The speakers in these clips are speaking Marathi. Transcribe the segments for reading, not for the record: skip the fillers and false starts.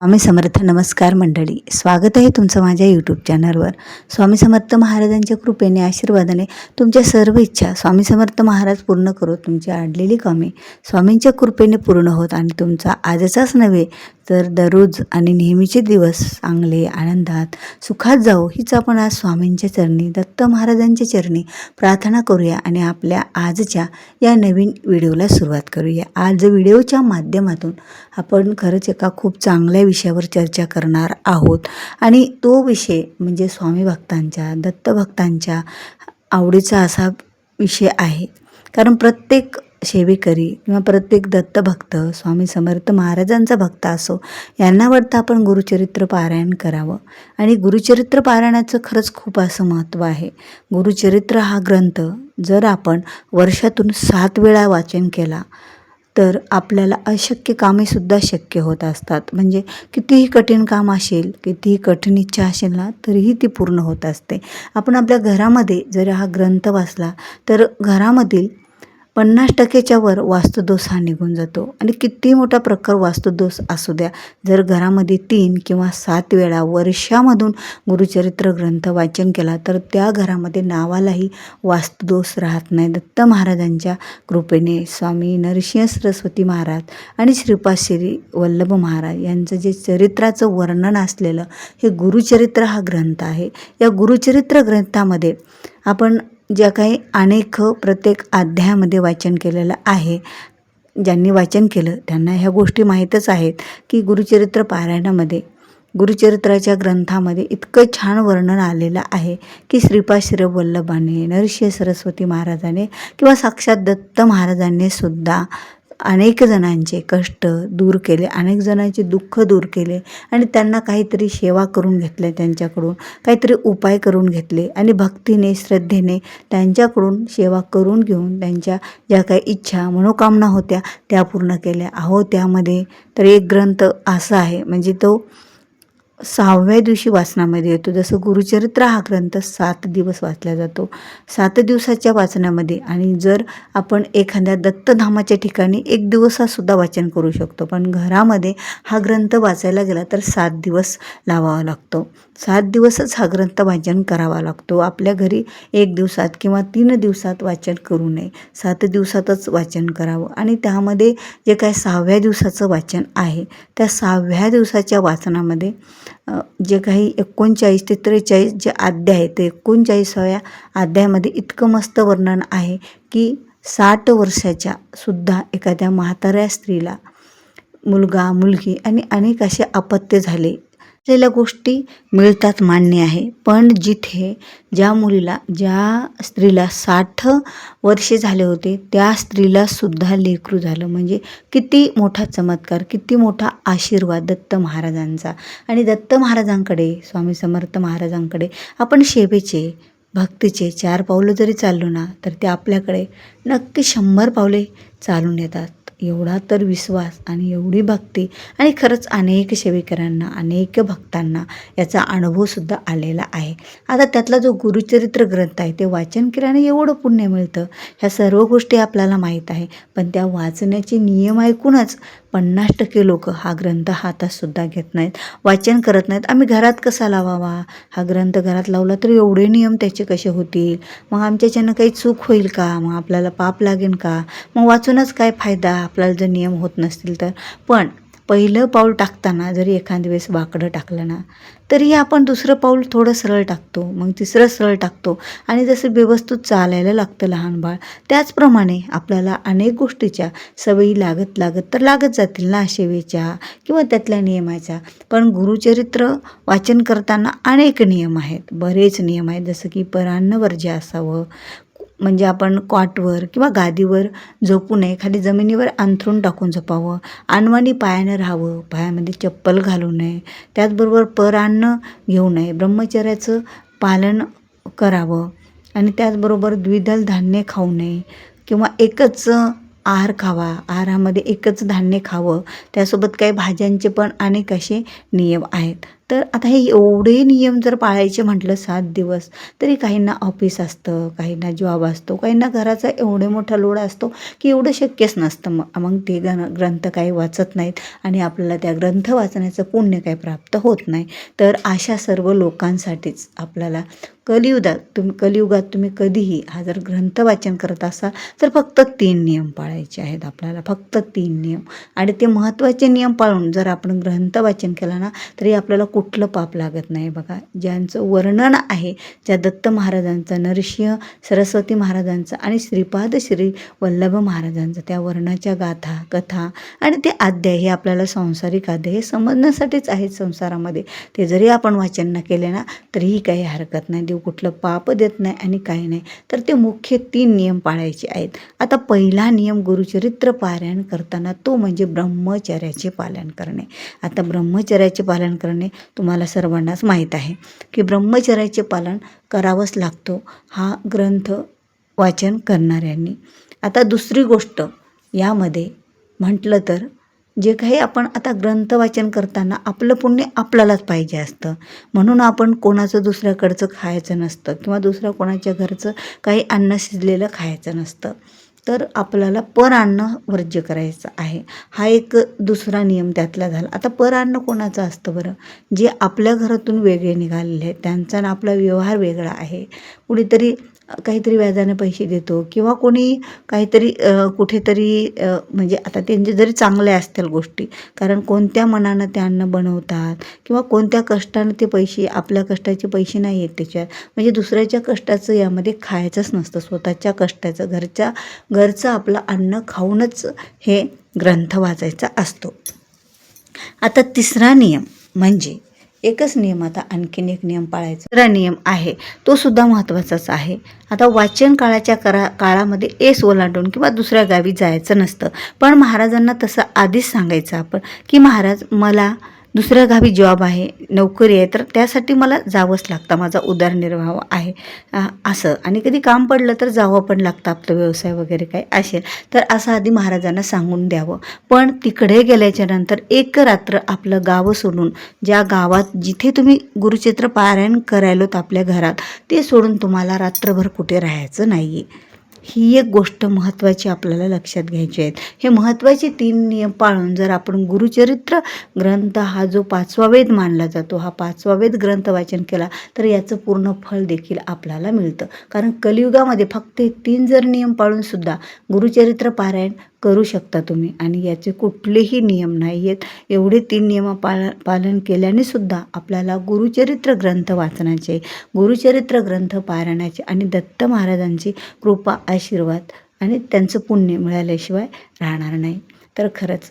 स्वामी समर्थ. नमस्कार मंडळी, स्वागत आहे तुमचं माझ्या यूट्यूब चॅनलवर. स्वामी समर्थ महाराजांच्या कृपेने आशीर्वादाने तुमच्या सर्व इच्छा स्वामी समर्थ महाराज पूर्ण करो. तुमची अडलेली कामे स्वामींच्या कृपेने पूर्ण होत आणि तुमचा आजचाच नव्हे तर दररोज आणि नेहमीचे दिवस चांगले आनंदात सुखात जाओ हीच आपण आज स्वामींच्या चरणी दत्त महाराजांच्या चरणी प्रार्थना करूया आणि आपल्या आजच्या या नवीन व्हिडिओला सुरुवात करूया. आज व्हिडिओच्या माध्यमातून आपण खरंच एका खूप चांगल्या विषयावर चर्चा करणार आहोत आणि तो विषय म्हणजे स्वामी भक्तांच्या दत्त भक्तांच्या आवडीचा असा विषय आहे. कारण प्रत्येक सेवेकरी किंवा प्रत्येक दत्तभक्त स्वामी समर्थ महाराजांचा भक्त असो यांना वाटतं आपण गुरुचरित्र पारायण करावं आणि गुरुचरित्र पारायणाचं खरंच खूप असं महत्त्व आहे. गुरुचरित्र हा ग्रंथ जर आपण वर्षातून 7 वेळा वाचन केला तर आपल्याला अशक्य कामेसुद्धा शक्य होत असतात. म्हणजे कितीही कठीण काम असेल, कितीही कठीण इच्छा असेल ना तरीही ती पूर्ण होत असते. आपण आपल्या घरामध्ये जर हा ग्रंथ वाचला तर घरामधील 50% वर वास्तुदोष हा निघून जातो. आणि किती मोठा प्रकार वास्तुदोष असू द्या, जर घरामध्ये 3 किंवा 7 वेळा वर्षामधून गुरुचरित्र ग्रंथ वाचन केला तर त्या घरामध्ये नावालाही वास्तुदोष राहत नाही. दत्त महाराजांच्या कृपेने स्वामी नरसिंह सरस्वती महाराज आणि श्रीपाद श्री वल्लभ महाराज यांचं जे चरित्राचं वर्णन असलेलं हे गुरुचरित्र हा ग्रंथ आहे. या गुरुचरित्र ग्रंथामध्ये आपण ज्या काही अनेक प्रत्येक अध्यायामध्ये वाचन केलेलं आहे, ज्यांनी वाचन केलं त्यांना ह्या गोष्टी माहीतच आहेत की गुरुचरित्र पारायणामध्ये गुरुचरित्राच्या ग्रंथामध्ये इतकं छान वर्णन आलेलं आहे की श्रीपाद श्री वल्लभाने नरसिंह सरस्वती महाराजाने किंवा साक्षात दत्त महाराजांनी सुद्धा अनेक जणांचे कष्ट दूर केले, अनेक जणांचे दुःख दूर केले आणि त्यांना काहीतरी सेवा करून घेतले, त्यांच्याकडून काहीतरी उपाय करून घेतले आणि भक्तीने श्रद्धेने त्यांच्याकडून सेवा करून घेऊन त्यांच्या ज्या काही इच्छा मनोकामना होत्या त्या पूर्ण केल्या. त्यामध्ये तर एक ग्रंथ असा आहे म्हणजे तो 6व्या दिवशी वाचनामध्ये येतो. जसं गुरुचरित्र हा ग्रंथ 7 दिवस वाचला जातो. 7 दिवसाच्या वाचनामध्ये आणि जर आपण एखाद्या दत्तधामाच्या ठिकाणी 1 दिवसातसुद्धा वाचन करू शकतो, पण घरामध्ये हा ग्रंथ वाचायला गेला तर 7 दिवस लावावा लागतो. 7 दिवसच हा ग्रंथ वाचन करावा लागतो. आपल्या घरी 1 दिवसात किंवा 3 दिवसात वाचन करू नये, 7 दिवसातच वाचन करावं. आणि त्यामध्ये जे काय 6व्या दिवसाचं वाचन आहे त्या 6व्या दिवसाच्या वाचनामध्ये जे काही 39 ते 43 जे अध्याय आहेत ते 39व्या अध्यायामध्ये इतकं मस्त वर्णन आहे की 60 वर्षाच्या सुद्धा एखाद्या म्हाताऱ्या स्त्रीला मुलगा मुलगी आणि अनेक असे अपत्य झाले असलेल्या गोष्टी मिळतात, मान्य आहे. पण जिथे ज्या स्त्रीला 60 वर्षे झाले होते त्या स्त्रीला सुद्धा लेकरू झालं. म्हणजे किती मोठा चमत्कार, किती मोठा आशीर्वाद दत्त महाराजांचा. आणि दत्त महाराजांकडे स्वामी समर्थ महाराजांकडे आपण सेवेचे भक्तीचे 4 पावलं जरी चाललो ना तर ते आपल्याकडे नक्की 100 पावले चालून येतात. एवढा तर विश्वास आणि एवढी भक्ती आणि खरंच अनेक सेवेकरांना अनेक भक्तांना याचा अनुभवसुद्धा आलेला आहे. आता त्यातला जो गुरुचरित्र ग्रंथ आहे ते वाचन केल्याने एवढं पुण्य मिळतं ह्या सर्व गोष्टी आपल्याला माहीत आहे. पण त्या वाचण्याचे नियम ऐकूनच 50% लोक हा ग्रंथ हातातसुद्धा घेत नाहीत, वाचन करत नाहीत. आम्ही घरात कसा लावावा, हा ग्रंथ घरात लावला तर एवढे नियम त्याचे कसे होतील, मग आमच्याच्यानं काही चूक होईल का, मग आपल्याला पाप लागेल का, मग वाचूनच काय फायदा आपल्याला जर नियम होत नसतील तर. पण पहिलं पाऊल टाकताना जरी एखाद्या वेळेस वाकडं टाकलं ना तरी आपण दुसरं पाऊल थोडं सरळ टाकतो, मग तिसरं सरळ टाकतो आणि जसं व्यवस्थित चालायला लागतं लहान बाळ त्याचप्रमाणे आपल्याला अनेक गोष्टीच्या सवयी लागत जातील ना, सेवेच्या किंवा त्यातल्या नियमाच्या. पण गुरुचरित्र वाचन करताना अनेक नियम आहेत, बरेच नियम आहेत. जसं की परान्न वर्ज्य असावं, म्हणजे आपण कॉटवर किंवा गादीवर झोपू नये, खाली जमिनीवर अंथरूण टाकून झोपावं, अनवाणी पायानं राहावं, पायामध्ये चप्पल घालू नये, त्याचबरोबर परान्न घेऊ नये, ब्रह्मचर्याचं पालन करावं आणि त्याचबरोबर द्विदल धान्य खाऊ नये किंवा एकच आहार खावा, आहारामध्ये एकच धान्य खावं, त्यासोबत काही भाज्यांचे पण अनेक असे नियम आहेत. तर आता हे एवढे नियम जर पाळायचे म्हटलं 7 दिवस, तरी काहींना ऑफिस असतं, काहींना जॉब असतो, काहींना घराचा एवढे मोठा लोड असतो की एवढं शक्यच नसतं. मग ते ग्रंथ काही वाचत नाहीत आणि आपल्याला त्या ग्रंथ वाचण्याचं पुण्य काही प्राप्त होत नाही. तर अशा सर्व लोकांसाठीच आपल्याला कलियुगात तुम्ही कधीही हा जर ग्रंथ वाचन करत असाल तर फक्त 3 नियम पाळायचे आहेत आपल्याला, फक्त 3 नियम. आणि ते महत्त्वाचे नियम पाळून जर आपण ग्रंथ वाचन केलं ना, तरी आपल्याला कुठलं पाप लागत नाही. बघा, ज्यांचं वर्णन आहे, ज्या दत्त महाराजांचं, नरसिंह सरस्वती महाराजांचं आणि श्रीपाद श्री वल्लभ महाराजांचं त्या वर्णाच्या गाथा, कथा आणि ते अध्याय हे आपल्याला सांसारिक अध्याय हे समजण्यासाठीच आहेत संसारामध्ये. ते जरी आपण वाचन न केले ना, तरीही काही हरकत नाही. देव कुठलं पाप देत नाही आणि काही नाही. तर ते मुख्य 3 नियम पाळायचे आहेत. आता पहिला नियम गुरुचरित्र पारायण करताना तो म्हणजे ब्रह्मचर्याचे पालन करणे. आता ब्रह्मचर्याचे पालन करणे तुम्हाला सर्वांनाच माहीत आहे की ब्रह्मचर्याचे पालन करावंच लागतो हा ग्रंथ वाचन करणाऱ्यांनी. आता दुसरी गोष्ट यामध्ये म्हटलं तर जे काही आपण आता ग्रंथ वाचन करताना आपलं पुण्य आपल्यालाच पाहिजे असतं, म्हणून आपण कोणाचं दुसऱ्याकडचं खायचं नसतं किंवा दुसऱ्या कोणाच्या घरचं काही अन्न शिजलेलं खायचं नसतं. तर आपल्याला अन्न वर्ज्य करायचं आहे. हा एक दुसरा नियम त्यातला झाला. आता अन्न कोणाचं असतं बरं? जे आपल्या घरातून वेगळे निघालेले आहेत, त्यांचा आणि आपला व्यवहार वेगळा आहे. कुणीतरी काहीतरी व्याजाने पैसे देतो किंवा कोणी काहीतरी कुठेतरी म्हणजे आता त्यांचे जरी चांगले असतील गोष्टी, कारण कोणत्या मनानं ते अन्न बनवतात किंवा कोणत्या कष्टानं ते पैसे, आपल्या कष्टाचे पैसे नाही आहेत त्याच्यात. म्हणजे दुसऱ्याच्या कष्टाचं यामध्ये खायचंच नसतं, स्वतःच्या कष्टाचं घरचं आपलं अन्न खाऊनच हे ग्रंथ वाचायचा असतो. आता तिसरा नियम म्हणजे एकच नियम, आता आणखीन एक नियम पाळायचा. तिसरा नियम आहे तो सुद्धा महत्त्वाचाच आहे. आता वाचन काळाच्या काळामध्ये ओलांडून किंवा दुसऱ्या गावी जायचं नसतं. पण महाराजांना तसं आधीच सांगायचं आपण की महाराज, मला दुसऱ्या गावी जॉब आहे, नोकरी आहे, तर त्यासाठी मला जावंच लागतं, माझा उदरनिर्वाह आहे असं. आणि कधी काम पडलं तर जावं पण लागतं, आपलं व्यवसाय वगैरे काही असेल तर असं आधी महाराजांना सांगून द्यावं. पण तिकडे गेल्याच्या नंतर एक रात्र आपलं गाव सोडून, ज्या गावात जिथे तुम्ही गुरुचरित्र पारायण करायलोत आपल्या घरात, ते सोडून तुम्हाला रात्रभर कुठे राहायचं नाही आहे. ही एक गोष्ट महत्त्वाची आपल्याला लक्षात घ्यायची आहे. हे महत्त्वाचे 3 नियम पाळून जर आपण गुरुचरित्र ग्रंथ हा जो 5वा वेद मानला जातो, हा 5वा वेद ग्रंथ वाचन केला तर याचं पूर्ण फळ देखील आपल्याला मिळतं. कारण कलियुगामध्ये फक्त 3 जर नियम पाळून सुद्धा गुरुचरित्र पारायण करू शकता तुम्ही आणि याचे कुठलेही नियम नाही आहेत. एवढे 3 नियम पालन केल्याने सुद्धा आपल्याला गुरुचरित्र ग्रंथ वाचनाचे, गुरुचरित्र ग्रंथ पारायणाचे आणि दत्त महाराजांची कृपा, आशीर्वाद आणि त्यांचं पुण्य मिळाल्याशिवाय राहणार नाही. तर खरंच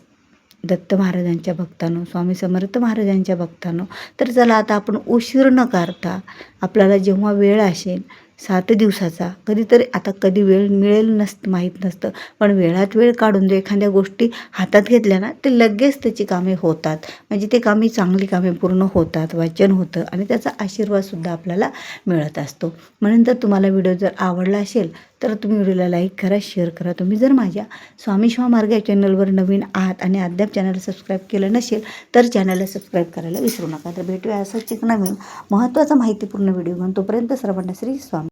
दत्त महाराजांच्या भक्तांनो, स्वामी समर्थ महाराजांच्या भक्तांनो, तर चला आता आपण उशीर न करता आपल्याला जेव्हा वेळ असेल 7 दिवसाचा, कधीतरी आता कधी वेळ मिळेल माहीत नसतं, पण वेळात वेळ काढून जर एखाद्या गोष्टी हातात घेतल्या ना, ते लगेच त्याची कामे होतात. म्हणजे ते चांगली कामे पूर्ण होतात, वाचन होतं आणि त्याचा आशीर्वादसुद्धा आपल्याला मिळत असतो. म्हणून तर तुम्हाला व्हिडिओ जर आवडला असेल तर तुम्ही व्हिडिओला लाईक करा, शेअर करा. तुम्ही जर माझ्या स्वामी शिवा मार्ग या चॅनलवर नवीन आहात आणि अद्याप चॅनलला सबस्क्राईब केलं नसेल तर चॅनलला सबस्क्राईब करायला विसरू नका. तर भेटूया असाच एक नवीन महत्त्वाचा माहितीपूर्ण व्हिडिओ घेऊन. तोपर्यंत सर्वांना श्री स्वामी